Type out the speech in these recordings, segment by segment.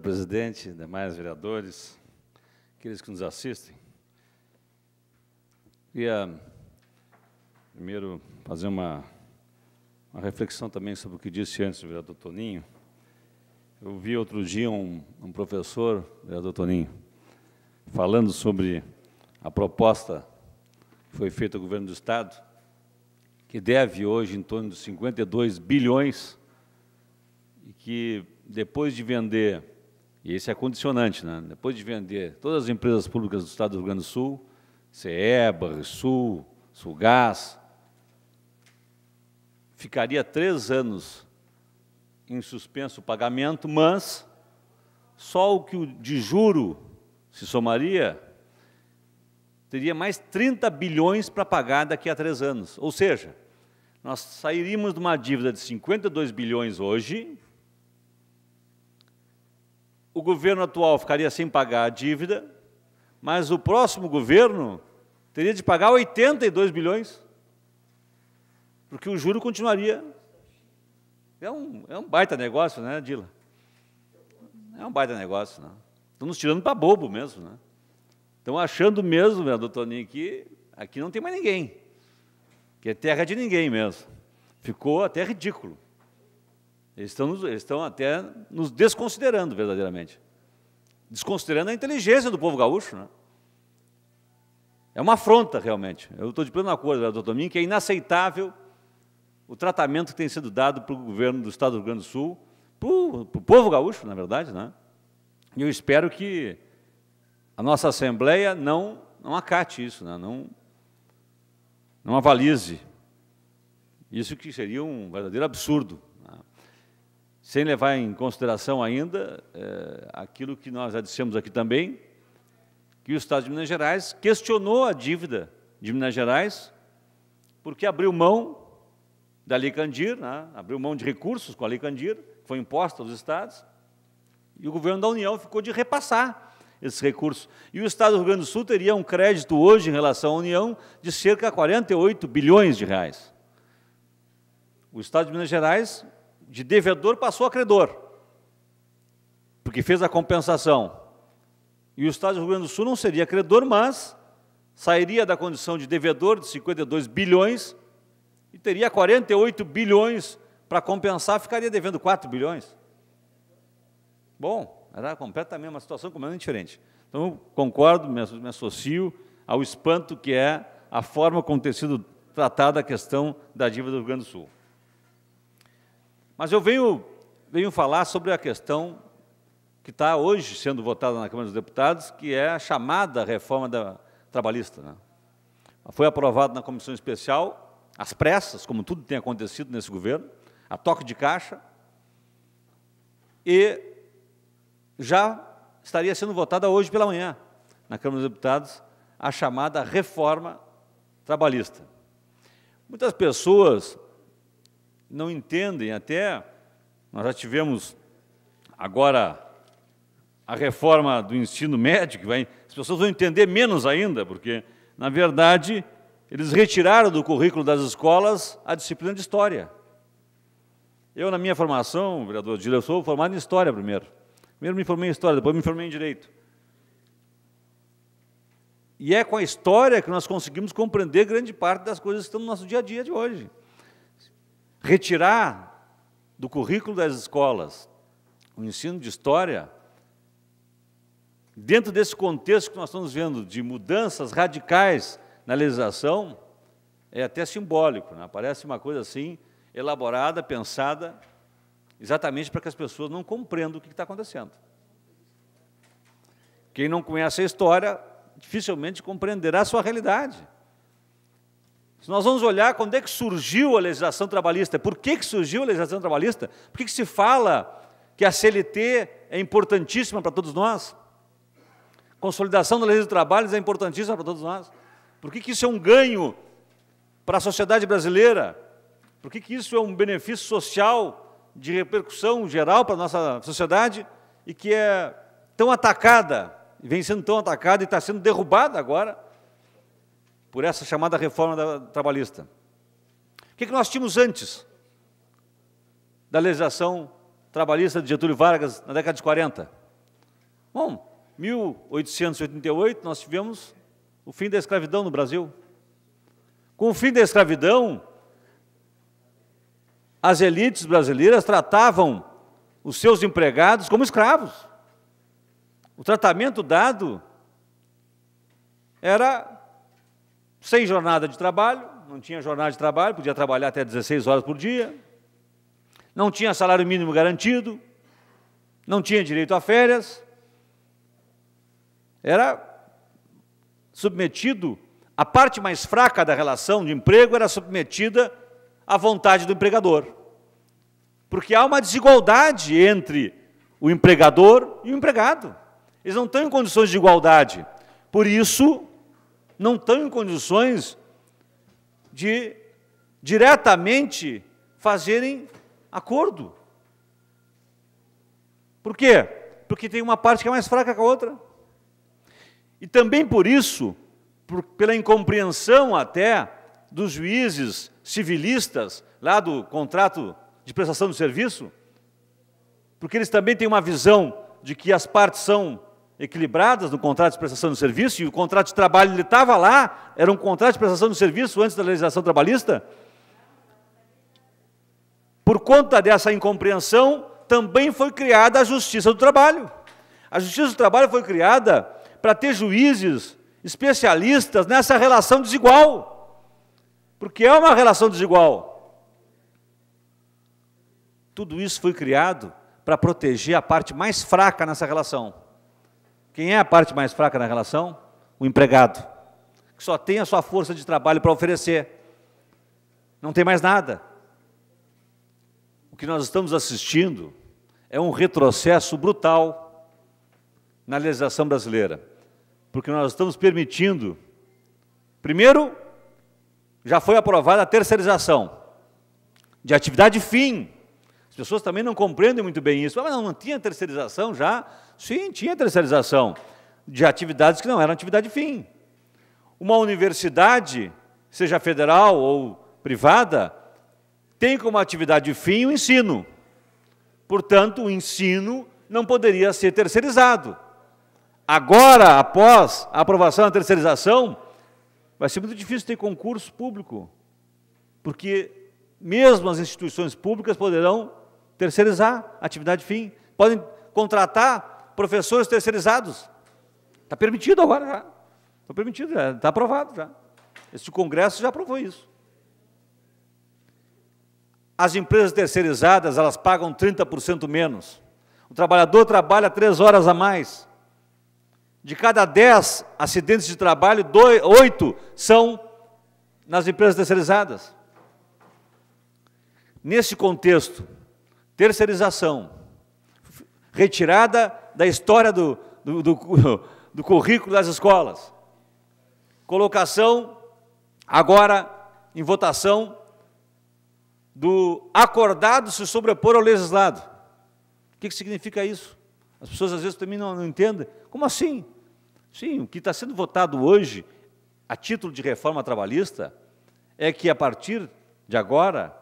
senhor presidente, demais vereadores, aqueles que nos assistem. Queria primeiro fazer uma reflexão também sobre o que disse antes o vereador Toninho. Eu vi outro dia um professor, vereador Toninho, falando sobre a proposta que foi feita ao governo do Estado, que deve hoje em torno de 52 bilhões, e que depois de vender, e esse é condicionante, né? Depois de vender todas as empresas públicas do Estado do Rio Grande do Sul, CEBA, Risul, Sulgás, ficaria 3 anos em suspenso o pagamento, mas só o que de juro se somaria teria mais 30 bilhões para pagar daqui a 3 anos. Ou seja, nós sairíamos de uma dívida de 52 bilhões hoje, o governo atual ficaria sem pagar a dívida, mas o próximo governo teria de pagar 82 bilhões, porque o juro continuaria. É um baita negócio, né, Dila? É um baita negócio, né? Estão nos tirando para bobo mesmo, né? Estão achando mesmo, vereador Toninho, que aqui não tem mais ninguém, que é terra de ninguém mesmo. Ficou até ridículo. Eles estão até nos desconsiderando verdadeiramente. Desconsiderando a inteligência do povo gaúcho, né? É uma afronta, realmente. Eu estou de pleno acordo, vereador Toninho, que é inaceitável o tratamento que tem sido dado para o governo do Estado do Rio Grande do Sul, para o povo gaúcho, na verdade, né? E eu espero que a nossa Assembleia não acate isso, né? Não avalize. Isso que seria um verdadeiro absurdo, né? Sem levar em consideração ainda aquilo que nós já dissemos aqui também, que o Estado de Minas Gerais questionou a dívida de Minas Gerais porque abriu mão da Lei Candir, né? Abriu mão de recursos com a Lei Candir, que foi imposta aos estados, e o governo da União ficou de repassar esses recursos. E o Estado do Rio Grande do Sul teria um crédito hoje em relação à União de cerca de 48 bilhões de reais. O Estado de Minas Gerais, de devedor, passou a credor, porque fez a compensação. E o Estado do Rio Grande do Sul não seria credor, mas sairia da condição de devedor de 52 bilhões e teria 48 bilhões para compensar, ficaria devendo 4 bilhões. Bom, era completamente uma situação completamente diferente. Então, eu concordo, me associo ao espanto que é a forma como tem sido tratada a questão da dívida do Rio Grande do Sul. Mas eu venho falar sobre a questão que está hoje sendo votada na Câmara dos Deputados, que é a chamada reforma trabalhista, né? Foi aprovado na comissão especial, às pressas, como tudo tem acontecido nesse governo, a toque de caixa, e já estaria sendo votada hoje pela manhã, na Câmara dos Deputados, a chamada reforma trabalhista. Muitas pessoas não entendem, até nós já tivemos agora a reforma do ensino médio, as pessoas vão entender menos ainda, porque, na verdade, eles retiraram do currículo das escolas a disciplina de História. Eu, na minha formação, vereador Dila, eu sou formado em História primeiro. Primeiro me formei em História, depois me formei em Direito. E é com a História que nós conseguimos compreender grande parte das coisas que estão no nosso dia a dia de hoje. Retirar do currículo das escolas o ensino de História, dentro desse contexto que nós estamos vendo de mudanças radicais na legislação, é até simbólico, né? Parece uma coisa assim, elaborada, pensada, exatamente para que as pessoas não compreendam o que está acontecendo. Quem não conhece a história, dificilmente compreenderá a sua realidade. Se nós vamos olhar quando é que surgiu a legislação trabalhista, por que surgiu a legislação trabalhista, por que se fala que a CLT é importantíssima para todos nós, consolidação da lei do trabalho é importantíssima para todos nós, por que isso é um ganho para a sociedade brasileira, por que isso é um benefício social de repercussão geral para a nossa sociedade e que é tão atacada, vem sendo tão atacada e está sendo derrubada agora por essa chamada reforma trabalhista. O que nós tínhamos antes da legislação trabalhista de Getúlio Vargas na década de 40? Bom, 1888 nós tivemos o fim da escravidão no Brasil. Com o fim da escravidão, as elites brasileiras tratavam os seus empregados como escravos. O tratamento dado era sem jornada de trabalho, não tinha jornada de trabalho, podia trabalhar até 16 horas por dia, não tinha salário mínimo garantido, não tinha direito a férias, era submetido, a parte mais fraca da relação de emprego era submetida à vontade do empregador. Porque há uma desigualdade entre o empregador e o empregado. Eles não estão em condições de igualdade. Por isso, não estão em condições de diretamente fazerem acordo. Por quê? Porque tem uma parte que é mais fraca que a outra. E também por isso, pela incompreensão até dos juízes civilistas, lá do contrato de prestação de serviço, porque eles também têm uma visão de que as partes são equilibradas no contrato de prestação de serviço, e o contrato de trabalho ele estava lá, era um contrato de prestação de serviço antes da legislação trabalhista. Por conta dessa incompreensão, também foi criada a Justiça do Trabalho. A Justiça do Trabalho foi criada para ter juízes especialistas nessa relação desigual, porque é uma relação desigual. Tudo isso foi criado para proteger a parte mais fraca nessa relação. Quem é a parte mais fraca na relação? O empregado, que só tem a sua força de trabalho para oferecer, não tem mais nada. O que nós estamos assistindo é um retrocesso brutal na legislação brasileira, porque nós estamos permitindo, primeiro, já foi aprovada a terceirização de atividade fim. As pessoas também não compreendem muito bem isso. Mas não tinha terceirização já? Sim, tinha terceirização de atividades que não eram atividade fim. Uma universidade, seja federal ou privada, tem como atividade fim o ensino. Portanto, o ensino não poderia ser terceirizado. Agora, após a aprovação da terceirização, vai ser muito difícil ter concurso público, porque mesmo as instituições públicas poderão terceirizar a atividade fim, podem contratar professores terceirizados. Está permitido agora já. Está permitido, já está aprovado já. Este Congresso já aprovou isso. As empresas terceirizadas, elas pagam 30% menos. O trabalhador trabalha 3 horas a mais. De cada 10 acidentes de trabalho, 8 são nas empresas terceirizadas. Nesse contexto, terceirização, retirada da história do currículo das escolas, colocação agora em votação do acordado se sobrepor ao legislado. O que significa isso? As pessoas às vezes também não entendem. Como assim? Sim, o que está sendo votado hoje, a título de reforma trabalhista, é que a partir de agora,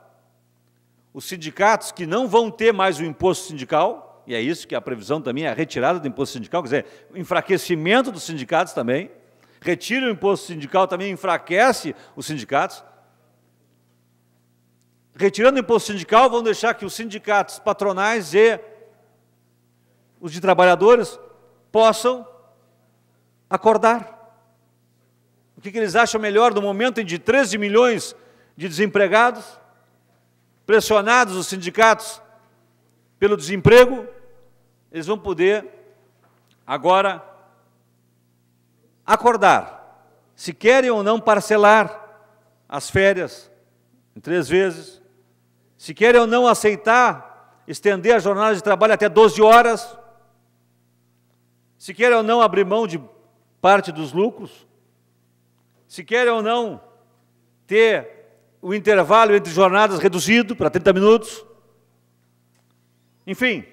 os sindicatos que não vão ter mais o imposto sindical, e é isso que a previsão também é a retirada do imposto sindical, quer dizer, o enfraquecimento dos sindicatos também, retira o imposto sindical, também enfraquece os sindicatos. Retirando o imposto sindical, vão deixar que os sindicatos patronais e os de trabalhadores possam acordar. O que eles acham melhor no momento em de 13 milhões de desempregados, pressionados os sindicatos pelo desemprego, eles vão poder agora acordar se querem ou não parcelar as férias em 3 vezes, se querem ou não aceitar estender a jornada de trabalho até 12 horas, se querem ou não abrir mão de parte dos lucros, se querem ou não ter o intervalo entre jornadas reduzido para 30 minutos, enfim,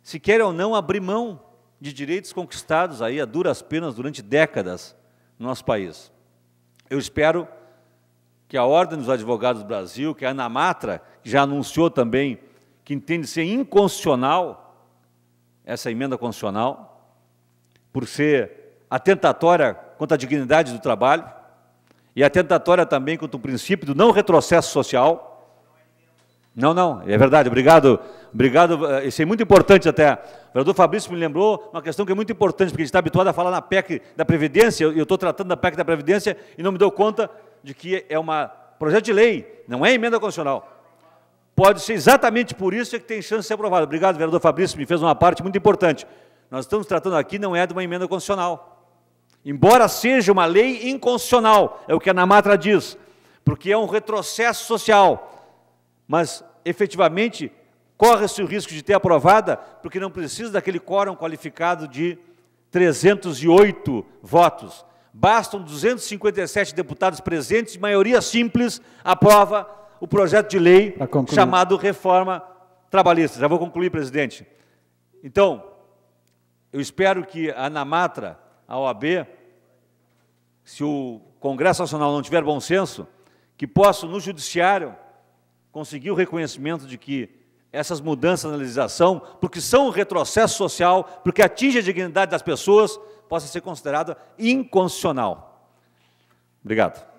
se querem ou não abrir mão de direitos conquistados aí a duras penas durante décadas no nosso país. Eu espero que a Ordem dos Advogados do Brasil, que a ANAMATRA, que já anunciou também que entende ser inconstitucional essa emenda constitucional, por ser atentatória contra a dignidade do trabalho e atentatória também contra o princípio do não retrocesso social. Não, é verdade, obrigado, isso é muito importante até. O vereador Fabrício me lembrou uma questão que é muito importante, porque a gente está habituado a falar na PEC da Previdência, eu estou tratando da PEC da Previdência e não me dou conta de que é um projeto de lei, não é emenda constitucional. Pode ser exatamente por isso que tem chance de ser aprovado. Obrigado, vereador Fabrício, me fez uma parte muito importante. Nós estamos tratando aqui, não é de uma emenda constitucional. Embora seja uma lei inconstitucional, é o que a Namatra diz, porque é um retrocesso social. Mas, efetivamente, corre-se o risco de ter aprovada, porque não precisa daquele quórum qualificado de 308 votos. Bastam 257 deputados presentes, maioria simples, aprova o projeto de lei chamado Reforma Trabalhista. Já vou concluir, presidente. Então, eu espero que a Namatra, a OAB, se o Congresso Nacional não tiver bom senso, que possa, no Judiciário, conseguir o reconhecimento de que essas mudanças na legislação, porque são um retrocesso social, porque atinge a dignidade das pessoas, possa ser considerada inconstitucional. Obrigado.